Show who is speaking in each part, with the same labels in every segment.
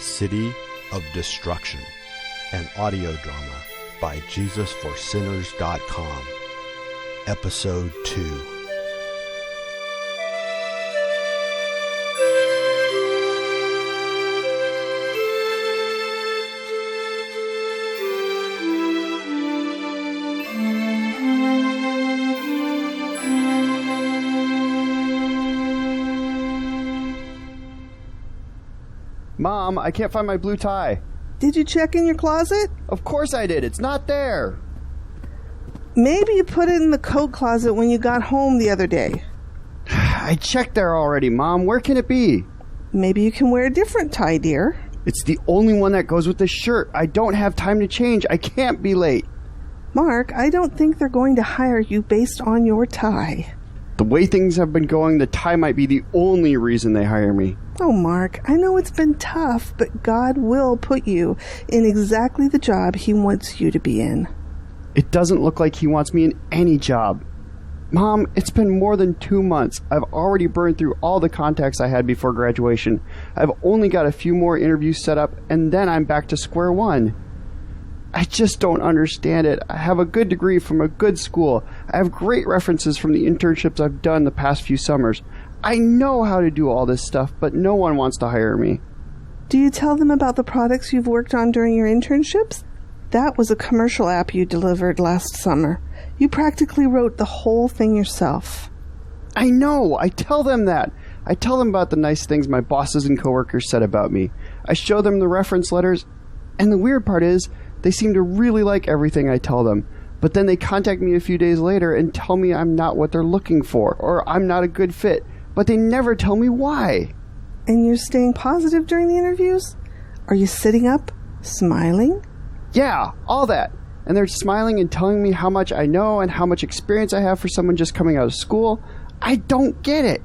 Speaker 1: City of Destruction, an audio drama by JesusForSinners.com. Episode 2.
Speaker 2: Mom, I can't find my blue tie.
Speaker 3: Did you check in your closet?
Speaker 2: Of course I did. It's not there.
Speaker 3: Maybe you put it in the coat closet when you got home the other day.
Speaker 2: I checked there already, Mom. Where can it be?
Speaker 3: Maybe you can wear a different tie, dear.
Speaker 2: It's the only one that goes with this shirt. I don't have time to change. I can't be late.
Speaker 3: Mark, I don't think they're going to hire you based on your tie.
Speaker 2: The way things have been going, the tie might be the only reason they hire me.
Speaker 3: Oh, Mark, I know it's been tough, but God will put you in exactly the job He wants you to be in.
Speaker 2: It doesn't look like He wants me in any job. Mom, it's been more than 2 months. I've already burned through all the contacts I had before graduation. I've only got a few more interviews set up, and then I'm back to square one. I just don't understand it. I have a good degree from a good school. I have great references from the internships I've done the past few summers. I know how to do all this stuff, but no one wants to hire me.
Speaker 3: Do you tell them about the products you've worked on during your internships? That was a commercial app you delivered last summer. You practically wrote the whole thing yourself.
Speaker 2: I know. I tell them that. I tell them about the nice things my bosses and coworkers said about me. I show them the reference letters, and the weird part is, they seem to really like everything I tell them, but then they contact me a few days later and tell me I'm not what they're looking for, or I'm not a good fit, but they never tell me why.
Speaker 3: And you're staying positive during the interviews? Are you sitting up, smiling?
Speaker 2: Yeah, all that. And they're smiling and telling me how much I know and how much experience I have for someone just coming out of school. I don't get it.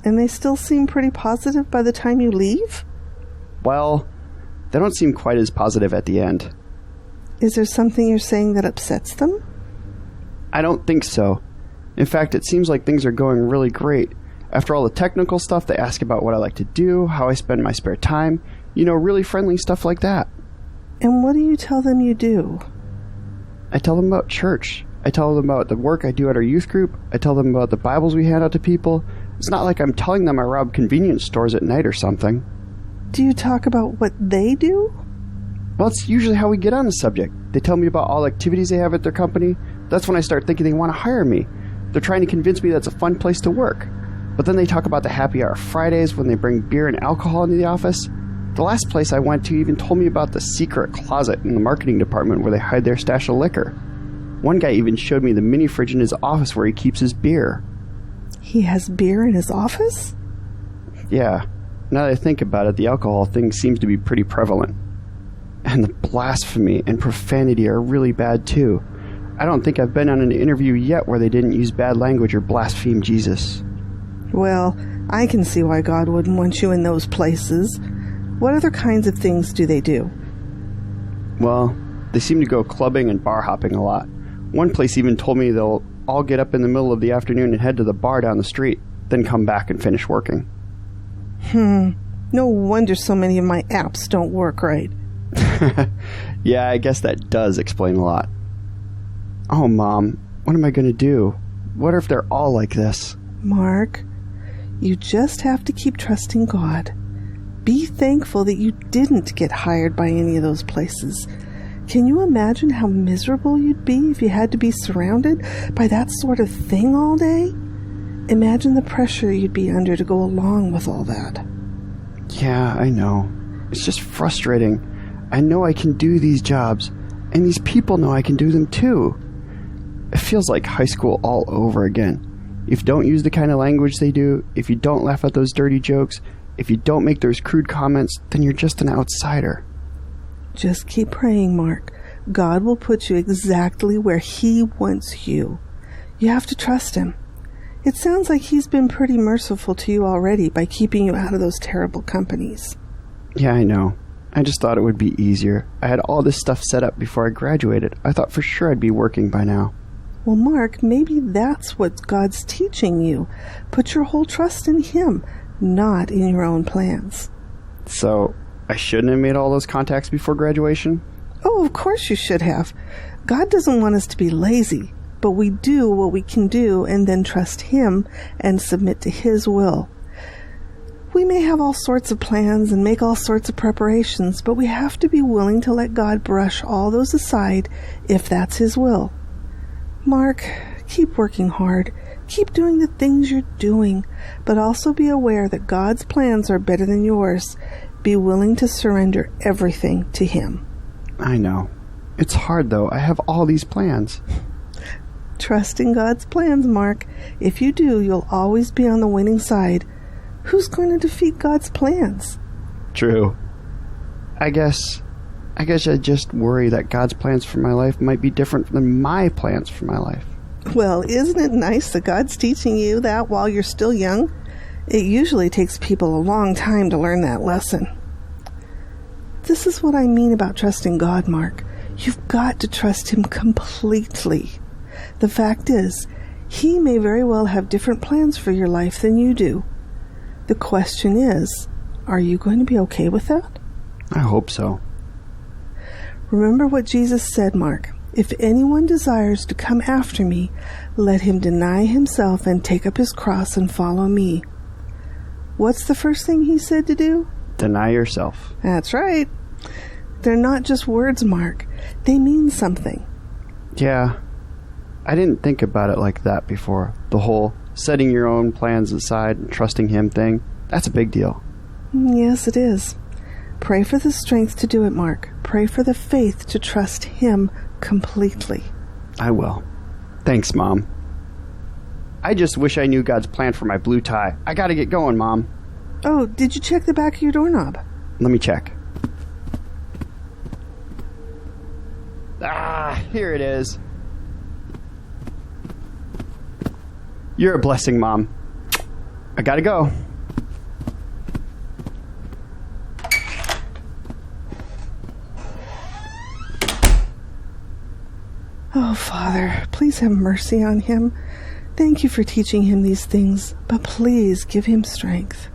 Speaker 3: And they still seem pretty positive by the time you leave?
Speaker 2: Well, they don't seem quite as positive at the end.
Speaker 3: Is there something you're saying that upsets them?
Speaker 2: I don't think so. In fact, it seems like things are going really great. After all the technical stuff, they ask about what I like to do, how I spend my spare time, really friendly stuff like that.
Speaker 3: And what do you tell them you do?
Speaker 2: I tell them about church. I tell them about the work I do at our youth group. I tell them about the Bibles we hand out to people. It's not like I'm telling them I rob convenience stores at night or something.
Speaker 3: Do you talk about what they do?
Speaker 2: Well, it's usually how we get on the subject. They tell me about all the activities they have at their company. That's when I start thinking they want to hire me. They're trying to convince me that's a fun place to work. But then they talk about the happy hour Fridays when they bring beer and alcohol into the office. The last place I went to even told me about the secret closet in the marketing department where they hide their stash of liquor. One guy even showed me the mini fridge in his office where he keeps his beer.
Speaker 3: He has beer in his office?
Speaker 2: Yeah. Now that I think about it, the alcohol thing seems to be pretty prevalent. And the blasphemy and profanity are really bad too. I don't think I've been on an interview yet where they didn't use bad language or blaspheme Jesus.
Speaker 3: Well, I can see why God wouldn't want you in those places. What other kinds of things do they do?
Speaker 2: Well, they seem to go clubbing and bar hopping a lot. One place even told me they'll all get up in the middle of the afternoon and head to the bar down the street, then come back and finish working.
Speaker 3: No wonder so many of my apps don't work right.
Speaker 2: Yeah, I guess that does explain a lot. Oh, Mom, what am I going to do? What if they're all like this?
Speaker 3: Mark, you just have to keep trusting God. Be thankful that you didn't get hired by any of those places. Can you imagine how miserable you'd be if you had to be surrounded by that sort of thing all day? Imagine the pressure you'd be under to go along with all that.
Speaker 2: Yeah, I know. It's just frustrating. I know I can do these jobs, and these people know I can do them too. It feels like high school all over again. If you don't use the kind of language they do, if you don't laugh at those dirty jokes, if you don't make those crude comments, then you're just an outsider.
Speaker 3: Just keep praying, Mark. God will put you exactly where He wants you. You have to trust Him. It sounds like He's been pretty merciful to you already by keeping you out of those terrible companies.
Speaker 2: Yeah, I know. I just thought it would be easier. I had all this stuff set up before I graduated. I thought for sure I'd be working by now.
Speaker 3: Well, Mark, maybe that's what God's teaching you. Put your whole trust in Him, not in your own plans.
Speaker 2: So, I shouldn't have made all those contacts before graduation?
Speaker 3: Oh, of course you should have. God doesn't want us to be lazy, but we do what we can do and then trust Him and submit to His will. We may have all sorts of plans and make all sorts of preparations, but we have to be willing to let God brush all those aside if that's His will. Mark, keep working hard. Keep doing the things you're doing, but also be aware that God's plans are better than yours. Be willing to surrender everything to Him.
Speaker 2: I know. It's hard, though. I have all these plans.
Speaker 3: Trust in God's plans, Mark. If you do, you'll always be on the winning side. Who's going to defeat God's plans?
Speaker 2: True. I guess I just worry that God's plans for my life might be different than my plans for my life.
Speaker 3: Well, isn't it nice that God's teaching you that while you're still young? It usually takes people a long time to learn that lesson. This is what I mean about trusting God, Mark. You've got to trust Him completely. The fact is, He may very well have different plans for your life than you do. The question is, are you going to be okay with that?
Speaker 2: I hope so.
Speaker 3: Remember what Jesus said, Mark. If anyone desires to come after me, let him deny himself and take up his cross and follow me. What's the first thing He said to do?
Speaker 2: Deny yourself.
Speaker 3: That's right. They're not just words, Mark. They mean something.
Speaker 2: Yeah. I didn't think about it like that before. The whole setting your own plans aside and trusting Him thing. That's a big deal.
Speaker 3: Yes, it is. Pray for the strength to do it, Mark. Pray for the faith to trust Him completely.
Speaker 2: I will. Thanks, Mom. I just wish I knew God's plan for my blue tie. I gotta get going, Mom.
Speaker 3: Oh, did you check the back of your doorknob?
Speaker 2: Let me check. Here it is. You're a blessing, Mom. I gotta go.
Speaker 3: Oh, Father, please have mercy on him. Thank you for teaching him these things, but please give him strength.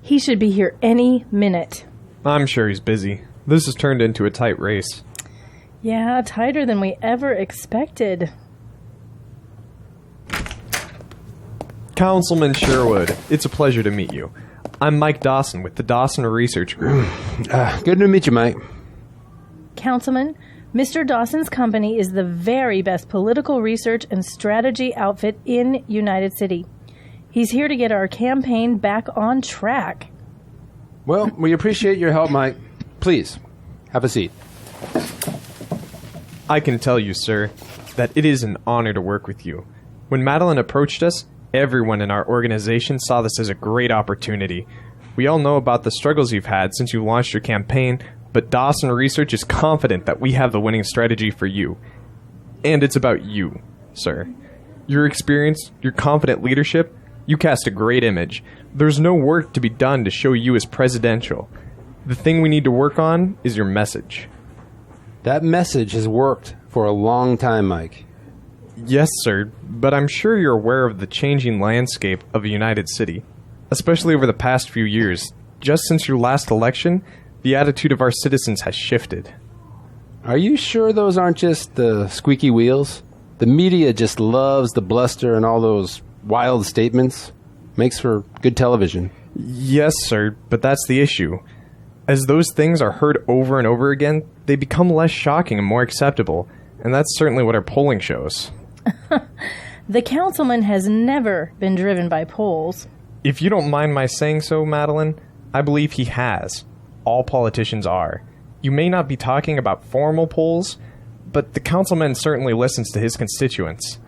Speaker 4: He should be here any minute.
Speaker 5: I'm sure he's busy. This has turned into a tight race.
Speaker 4: Yeah, tighter than we ever expected.
Speaker 5: Councilman Sherwood, it's a pleasure to meet you. I'm Mike Dawson with the Dawson Research Group.
Speaker 6: Good to meet you, Mike.
Speaker 4: Councilman, Mr. Dawson's company is the very best political research and strategy outfit in United City. He's here to get our campaign back on track.
Speaker 6: Well, we appreciate your help, Mike. Please, have a seat.
Speaker 5: I can tell you, sir, that it is an honor to work with you. When Madeline approached us, everyone in our organization saw this as a great opportunity. We all know about the struggles you've had since you launched your campaign, but Dawson Research is confident that we have the winning strategy for you. And it's about you, sir. Your experience, your confident leadership, you cast a great image. There's no work to be done to show you as presidential. The thing we need to work on is your message.
Speaker 6: That message has worked for a long time, Mike.
Speaker 5: Yes, sir, but I'm sure you're aware of the changing landscape of a United City, especially over the past few years. Just since your last election, the attitude of our citizens has shifted.
Speaker 6: Are you sure those aren't just the squeaky wheels? The media just loves the bluster and all those wild statements. Makes for good television.
Speaker 5: Yes, sir, but that's the issue. As those things are heard over and over again, they become less shocking and more acceptable, and that's certainly what our polling shows.
Speaker 4: The councilman has never been driven by polls.
Speaker 5: If you don't mind my saying so, Madeline, I believe he has. All politicians are. You may not be talking about formal polls, but the councilman certainly listens to his constituents.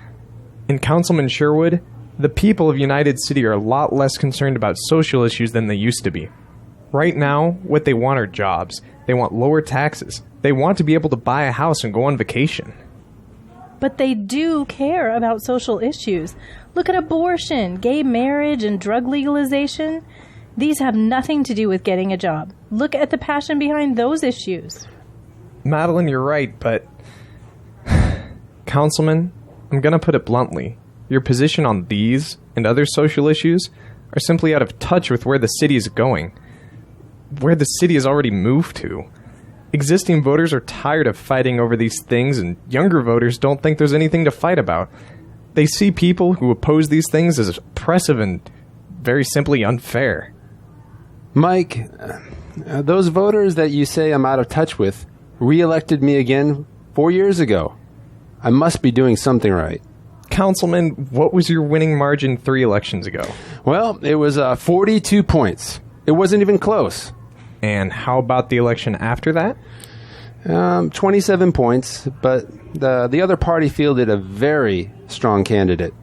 Speaker 5: In Councilman Sherwood, the people of United City are a lot less concerned about social issues than they used to be. Right now, what they want are jobs. They want lower taxes. They want to be able to buy a house and go on vacation.
Speaker 4: But they do care about social issues. Look at abortion, gay marriage, and drug legalization. These have nothing to do with getting a job. Look at the passion behind those issues.
Speaker 5: Madeline, you're right, but... Councilman, I'm gonna put it bluntly. Your position on these and other social issues are simply out of touch with where the city is going. Where the city has already moved to. Existing voters are tired of fighting over these things, and younger voters don't think there's anything to fight about. They see people who oppose these things as oppressive and very simply unfair.
Speaker 6: Mike, those voters that you say I'm out of touch with re-elected me again 4 years ago. I must be doing something right.
Speaker 5: Councilman, what was your winning margin 3 elections ago?
Speaker 6: Well, it was 42 points. It wasn't even close.
Speaker 5: And how about the election after that?
Speaker 6: 27 points, but the other party fielded a very strong candidate.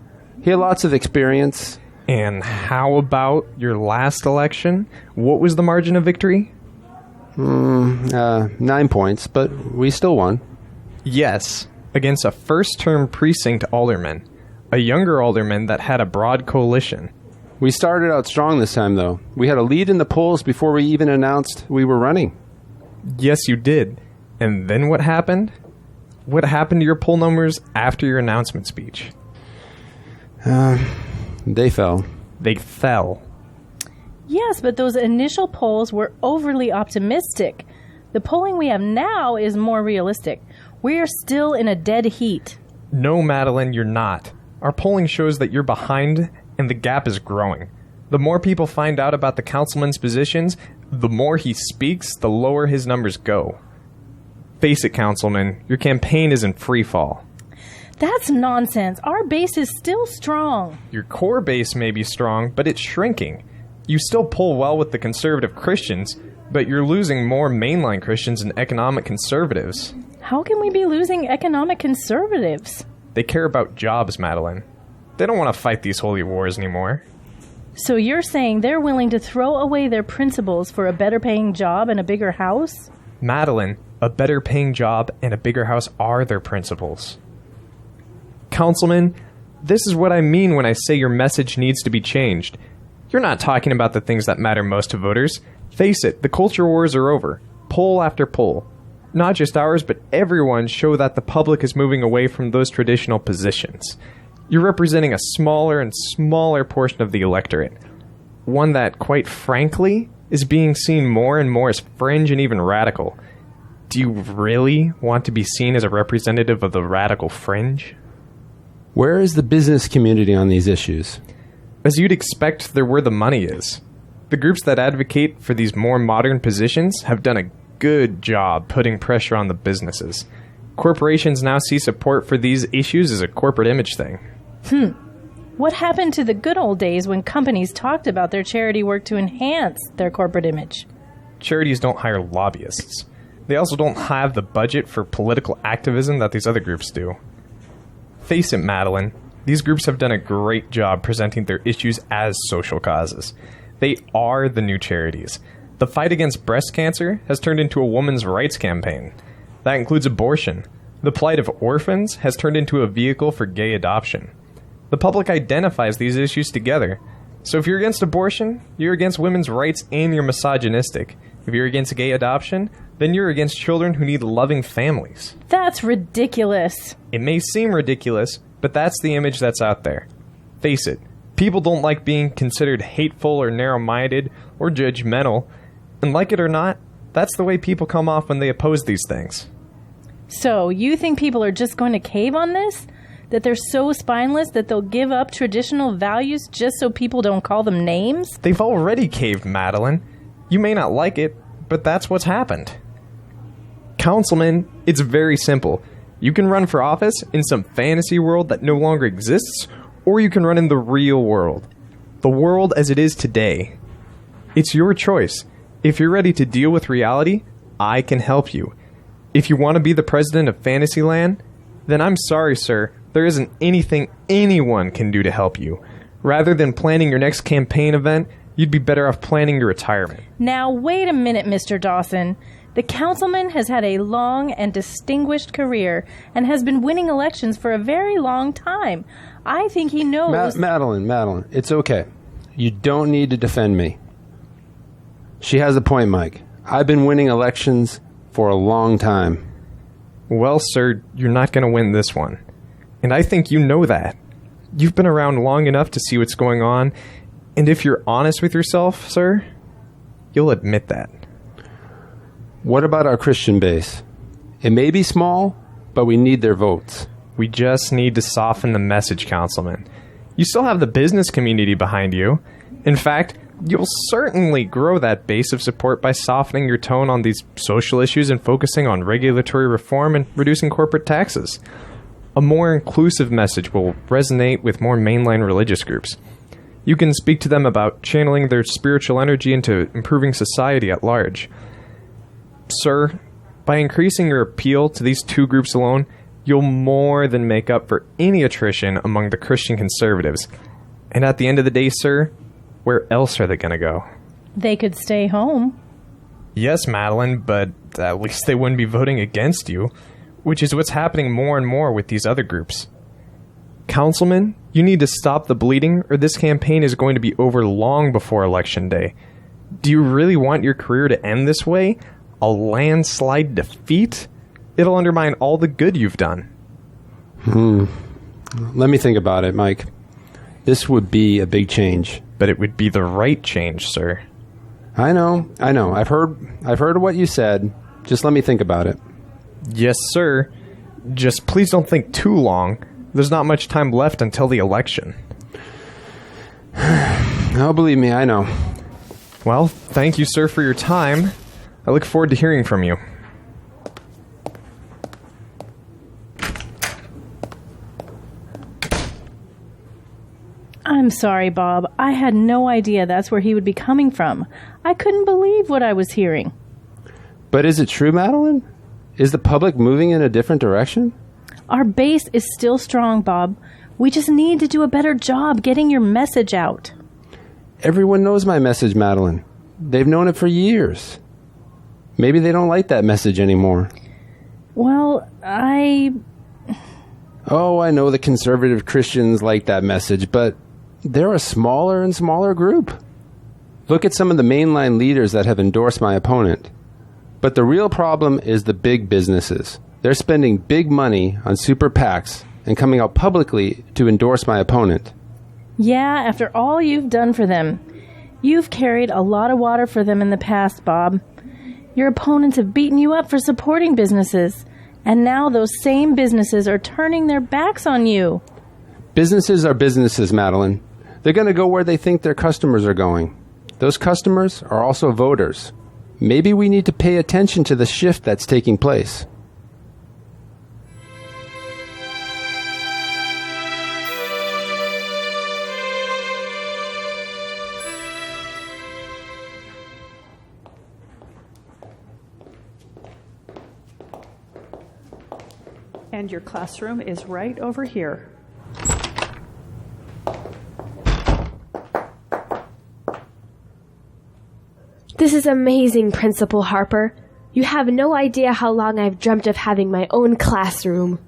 Speaker 6: He had lots of experience.
Speaker 5: And how about your last election? What was the margin of victory?
Speaker 6: 9 points, but we still won.
Speaker 5: Yes, against a first-term precinct alderman, a younger alderman that had a broad coalition.
Speaker 6: We started out strong this time, though. We had a lead in the polls before we even announced we were running.
Speaker 5: Yes, you did. And then what happened? What happened to your poll numbers after your announcement speech?
Speaker 6: They fell.
Speaker 5: They fell.
Speaker 4: Yes, but those initial polls were overly optimistic. The polling we have now is more realistic. We are still in a dead heat.
Speaker 5: No, Madeline, you're not. Our polling shows that you're behind and the gap is growing. The more people find out about the councilman's positions, the more he speaks, the lower his numbers go. Face it, Councilman, your campaign is in free fall.
Speaker 4: That's nonsense. Our base is still strong.
Speaker 5: Your core base may be strong, but it's shrinking. You still poll well with the conservative Christians, but you're losing more mainline Christians and economic conservatives.
Speaker 4: How can we be losing economic conservatives?
Speaker 5: They care about jobs, Madeline. They don't want to fight these holy wars anymore.
Speaker 4: So you're saying they're willing to throw away their principles for a better paying job and a bigger house?
Speaker 5: Madeline, a better paying job and a bigger house are their principles. Councilman, this is what I mean when I say your message needs to be changed. You're not talking about the things that matter most to voters. Face it, the culture wars are over. Poll after poll. Not just ours, but everyone's show that the public is moving away from those traditional positions. You're representing a smaller and smaller portion of the electorate. One that, quite frankly, is being seen more and more as fringe and even radical. Do you really want to be seen as a representative of the radical fringe?
Speaker 6: Where is the business community on these issues?
Speaker 5: As you'd expect, they're where the money is. The groups that advocate for these more modern positions have done a good job putting pressure on the businesses. Corporations now see support for these issues as a corporate image thing.
Speaker 4: What happened to the good old days when companies talked about their charity work to enhance their corporate image?
Speaker 5: Charities don't hire lobbyists. They also don't have the budget for political activism that these other groups do. Face it, Madeline, these groups have done a great job presenting their issues as social causes. They are the new charities. The fight against breast cancer has turned into a women's rights campaign. That includes abortion. The plight of orphans has turned into a vehicle for gay adoption. The public identifies these issues together. So if you're against abortion, you're against women's rights and you're misogynistic. If you're against gay adoption, then you're against children who need loving families.
Speaker 4: That's ridiculous.
Speaker 5: It may seem ridiculous, but that's the image that's out there. Face it, people don't like being considered hateful or narrow-minded or judgmental. And like it or not, that's the way people come off when they oppose these things.
Speaker 4: So you think people are just going to cave on this? That they're so spineless that they'll give up traditional values just so people don't call them names?
Speaker 5: They've already caved, Madeline. You may not like it, but that's what's happened. Councilman, it's very simple. You can run for office in some fantasy world that no longer exists, or you can run in the real world. The world as it is today. It's your choice. If you're ready to deal with reality, I can help you. If you want to be the president of Fantasyland, then I'm sorry, sir. There isn't anything anyone can do to help you. Rather than planning your next campaign event, you'd be better off planning your retirement.
Speaker 4: Now, wait a minute, Mr. Dawson. The councilman has had a long and distinguished career and has been winning elections for a very long time. I think he knows...
Speaker 6: Madeline, it's okay. You don't need to defend me. She has a point, Mike. I've been winning elections for a long time.
Speaker 5: Well, sir, you're not going to win this one. And I think you know that. You've been around long enough to see what's going on, and if you're honest with yourself, sir, you'll admit that.
Speaker 6: What about our Christian base? It may be small, but we need their votes.
Speaker 5: We just need to soften the message, Councilman. You still have the business community behind you. In fact, you'll certainly grow that base of support by softening your tone on these social issues and focusing on regulatory reform and reducing corporate taxes. A more inclusive message will resonate with more mainline religious groups. You can speak to them about channeling their spiritual energy into improving society at large. Sir, by increasing your appeal to these two groups alone, you'll more than make up for any attrition among the Christian conservatives. And at the end of the day, sir, where else are they going to go?
Speaker 4: They could stay home.
Speaker 5: Yes, Madeline, but at least they wouldn't be voting against you, which is what's happening more and more with these other groups. Councilman, you need to stop the bleeding, or this campaign is going to be over long before Election Day. Do you really want your career to end this way? A landslide defeat? It'll undermine all the good you've done.
Speaker 6: Let me think about it, Mike. This would be a big change.
Speaker 5: But it would be the right change, sir.
Speaker 6: I know. I've heard what you said. Just let me think about it.
Speaker 5: Yes, sir. Just please don't think too long. There's not much time left until the election.
Speaker 6: Oh, believe me, I know.
Speaker 5: Well, thank you, sir, for your time. I look forward to hearing from you.
Speaker 4: I'm sorry, Bob. I had no idea that's where he would be coming from. I couldn't believe what I was hearing.
Speaker 6: But is it true, Madeline? Is the public moving in a different direction?
Speaker 4: Our base is still strong, Bob. We just need to do a better job getting your message out.
Speaker 6: Everyone knows my message, Madeline. They've known it for years. Maybe they don't like that message anymore.
Speaker 4: Well,
Speaker 6: Oh, I know the conservative Christians like that message, but they're a smaller and smaller group. Look at some of the mainline leaders that have endorsed my opponent. But the real problem is the big businesses. They're spending big money on super PACs and coming out publicly to endorse my opponent.
Speaker 4: Yeah, after all you've done for them. You've carried a lot of water for them in the past, Bob. Your opponents have beaten you up for supporting businesses. And now those same businesses are turning their backs on you.
Speaker 6: Businesses are businesses, Madeline. They're going to go where they think their customers are going. Those customers are also voters. Maybe we need to pay attention to the shift that's taking place.
Speaker 7: And your classroom is right over here.
Speaker 8: This is amazing, Principal Harper. You have no idea how long I've dreamt of having my own classroom.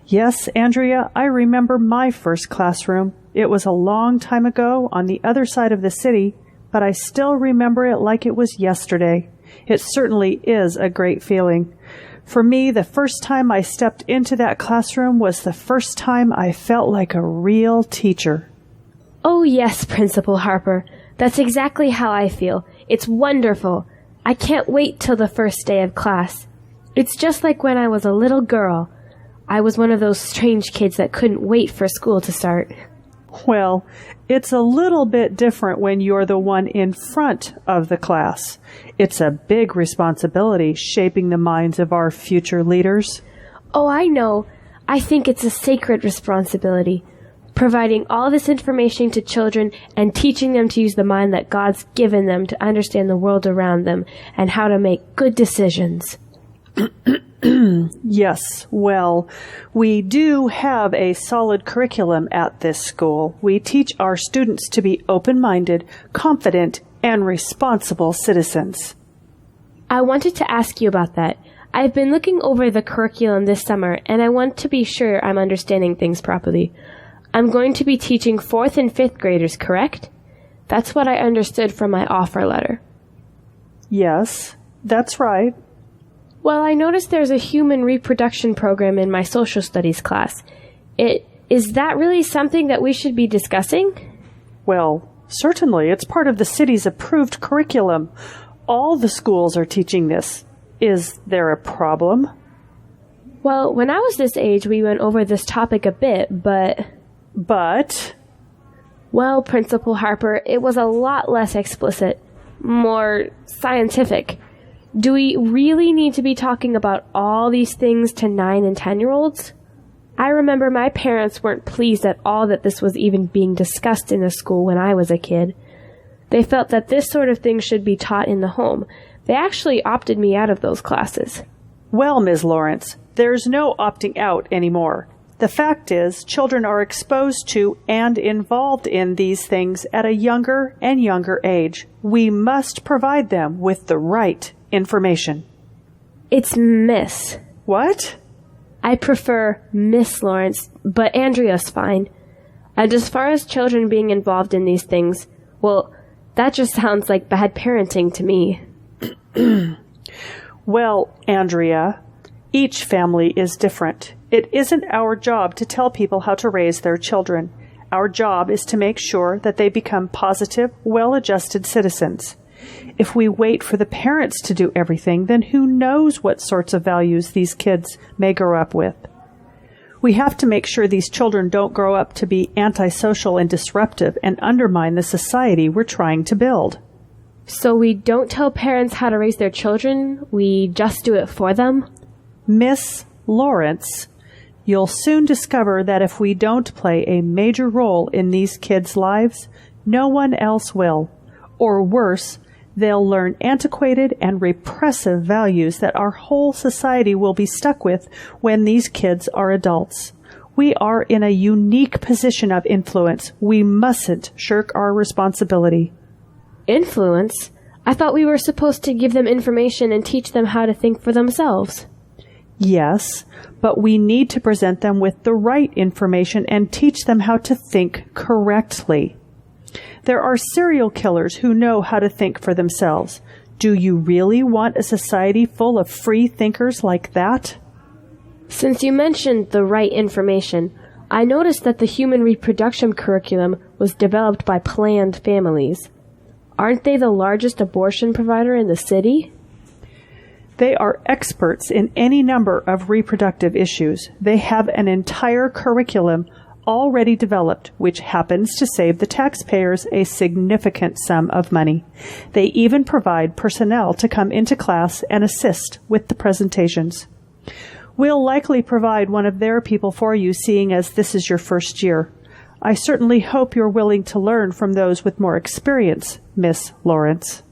Speaker 7: Yes, Andrea, I remember my first classroom. It was a long time ago on the other side of the city, but I still remember it like it was yesterday. It certainly is a great feeling. For me, the first time I stepped into that classroom was the first time I felt like a real teacher.
Speaker 8: Oh yes, Principal Harper. That's exactly how I feel. It's wonderful. I can't wait till the first day of class. It's just like when I was a little girl. I was one of those strange kids that couldn't wait for school to start.
Speaker 7: Well, it's a little bit different when you're the one in front of the class. It's a big responsibility shaping the minds of our future leaders.
Speaker 8: Oh, I know. I think it's a sacred responsibility. Providing all this information to children and teaching them to use the mind that God's given them to understand the world around them and how to make good decisions.
Speaker 7: Yes, well, we do have a solid curriculum at this school. We teach our students to be open-minded, confident, and responsible citizens.
Speaker 8: I wanted to ask you about that. I've been looking over the curriculum this summer, and I want to be sure I'm understanding things properly. I'm going to be teaching 4th and 5th graders, correct? That's what I understood from my offer letter.
Speaker 7: Yes, that's right.
Speaker 8: Well, I noticed there's a human reproduction program in my social studies class. Is that really something that we should be discussing?
Speaker 7: Well, certainly. It's part of the city's approved curriculum. All the schools are teaching this. Is there a problem?
Speaker 8: Well, when I was this age, we went over this topic a bit, but...
Speaker 7: But?
Speaker 8: Well, Principal Harper, it was a lot less explicit, more scientific. Do we really need to be talking about all these things to 9 and 10-year-olds? I remember my parents weren't pleased at all that this was even being discussed in the school when I was a kid. They felt that this sort of thing should be taught in the home. They actually opted me out of those classes.
Speaker 7: Well, Ms. Lawrence, there's no opting out anymore. The fact is, children are exposed to and involved in these things at a younger and younger age. We must provide them with the right information.
Speaker 8: It's Miss.
Speaker 7: What?
Speaker 8: I prefer Miss Lawrence, but Andrea's fine. And as far as children being involved in these things, well, that just sounds like bad parenting to me.
Speaker 7: Well, Andrea, each family is different. It isn't our job to tell people how to raise their children. Our job is to make sure that they become positive, well-adjusted citizens. If we wait for the parents to do everything, then who knows what sorts of values these kids may grow up with. We have to make sure these children don't grow up to be antisocial and disruptive and undermine the society we're trying to build.
Speaker 8: So we don't tell parents how to raise their children, we just do it for them?
Speaker 7: Miss Lawrence, you'll soon discover that if we don't play a major role in these kids' lives, no one else will. Or worse, they'll learn antiquated and repressive values that our whole society will be stuck with when these kids are adults. We are in a unique position of influence. We mustn't shirk our responsibility.
Speaker 8: Influence? I thought we were supposed to give them information and teach them how to think for themselves.
Speaker 7: Yes, but we need to present them with the right information and teach them how to think correctly. There are serial killers who know how to think for themselves. Do you really want a society full of free thinkers like that?
Speaker 8: Since you mentioned the right information, I noticed that the human reproduction curriculum was developed by Planned Families. Aren't they the largest abortion provider in the city?
Speaker 7: They are experts in any number of reproductive issues. They have an entire curriculum already developed, which happens to save the taxpayers a significant sum of money. They even provide personnel to come into class and assist with the presentations. We'll likely provide one of their people for you, seeing as this is your first year. I certainly hope you're willing to learn from those with more experience, Miss Lawrence.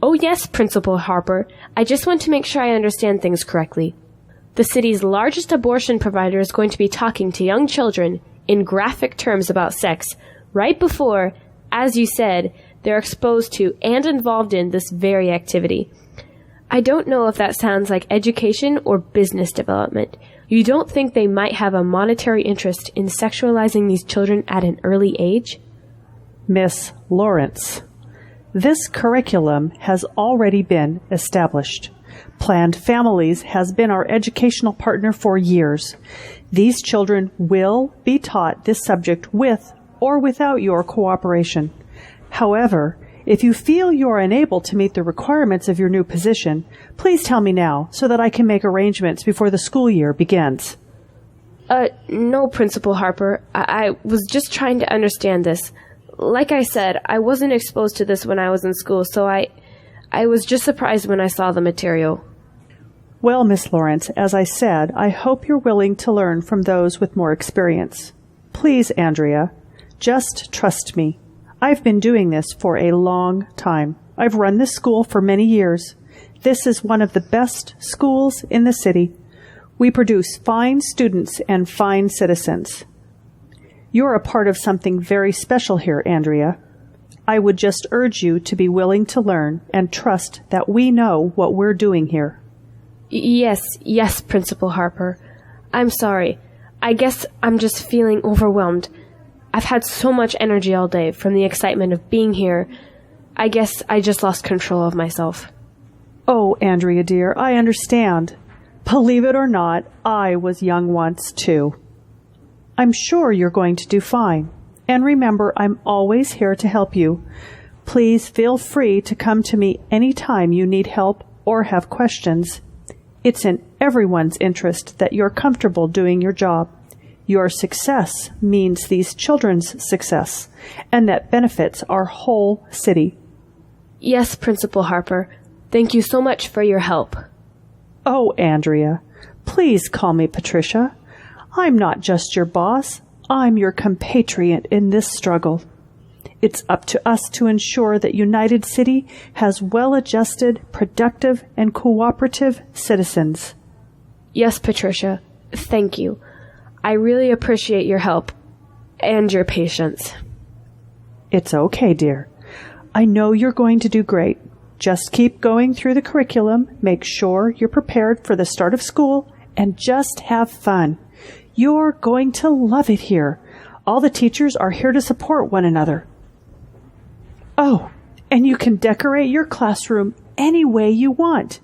Speaker 8: Oh yes, Principal Harper. I just want to make sure I understand things correctly. The city's largest abortion provider is going to be talking to young children in graphic terms about sex right before, as you said, they're exposed to and involved in this very activity. I don't know if that sounds like education or business development. You don't think they might have a monetary interest in sexualizing these children at an early age?
Speaker 7: Miss Lawrence, this curriculum has already been established. Planned Families has been our educational partner for years. These children will be taught this subject with or without your cooperation. However, if you feel you are unable to meet the requirements of your new position, please tell me now so that I can make arrangements before the school year begins.
Speaker 8: No, Principal Harper. I was just trying to understand this. Like I said, I wasn't exposed to this when I was in school, so I was just surprised when I saw the material.
Speaker 7: Well, Miss Lawrence, as I said, I hope you're willing to learn from those with more experience. Please, Andrea, just trust me. I've been doing this for a long time. I've run this school for many years. This is one of the best schools in the city. We produce fine students and fine citizens. You're a part of something very special here, Andrea. I would just urge you to be willing to learn and trust that we know what we're doing here.
Speaker 8: Yes, Principal Harper. I'm sorry. I guess I'm just feeling overwhelmed. I've had so much energy all day from the excitement of being here. I guess I just lost control of myself.
Speaker 7: Oh, Andrea dear, I understand. Believe it or not, I was young once too. I'm sure you're going to do fine. And remember, I'm always here to help you. Please feel free to come to me any time you need help or have questions. It's in everyone's interest that you're comfortable doing your job. Your success means these children's success, and that benefits our whole city.
Speaker 8: Yes, Principal Harper. Thank you so much for your help.
Speaker 7: Oh, Andrea, please call me Patricia. I'm not just your boss. I'm your compatriot in this struggle. It's up to us to ensure that United City has well-adjusted, productive, and cooperative citizens.
Speaker 8: Yes, Patricia. Thank you. I really appreciate your help and your patience.
Speaker 7: It's okay, dear. I know you're going to do great. Just keep going through the curriculum, make sure you're prepared for the start of school, and just have fun. You're going to love it here. All the teachers are here to support one another. Oh, and you can decorate your classroom any way you want.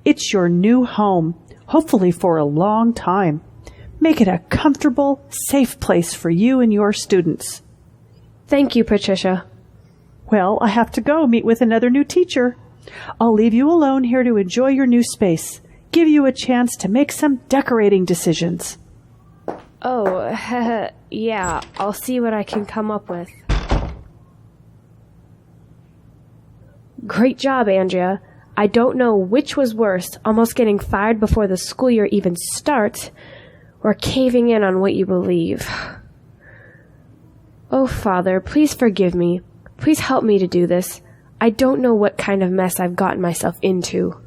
Speaker 7: It's your new home, hopefully for a long time. Make it a comfortable, safe place for you and your students.
Speaker 8: Thank you, Patricia.
Speaker 7: Well, I have to go meet with another new teacher. I'll leave you alone here to enjoy your new space, give you a chance to make some decorating decisions.
Speaker 8: Oh, yeah, I'll see what I can come up with. Great job, Andrea. I don't know which was worse, almost getting fired before the school year even starts, or caving in on what you believe. Oh, Father, please forgive me. Please help me to do this. I don't know what kind of mess I've gotten myself into.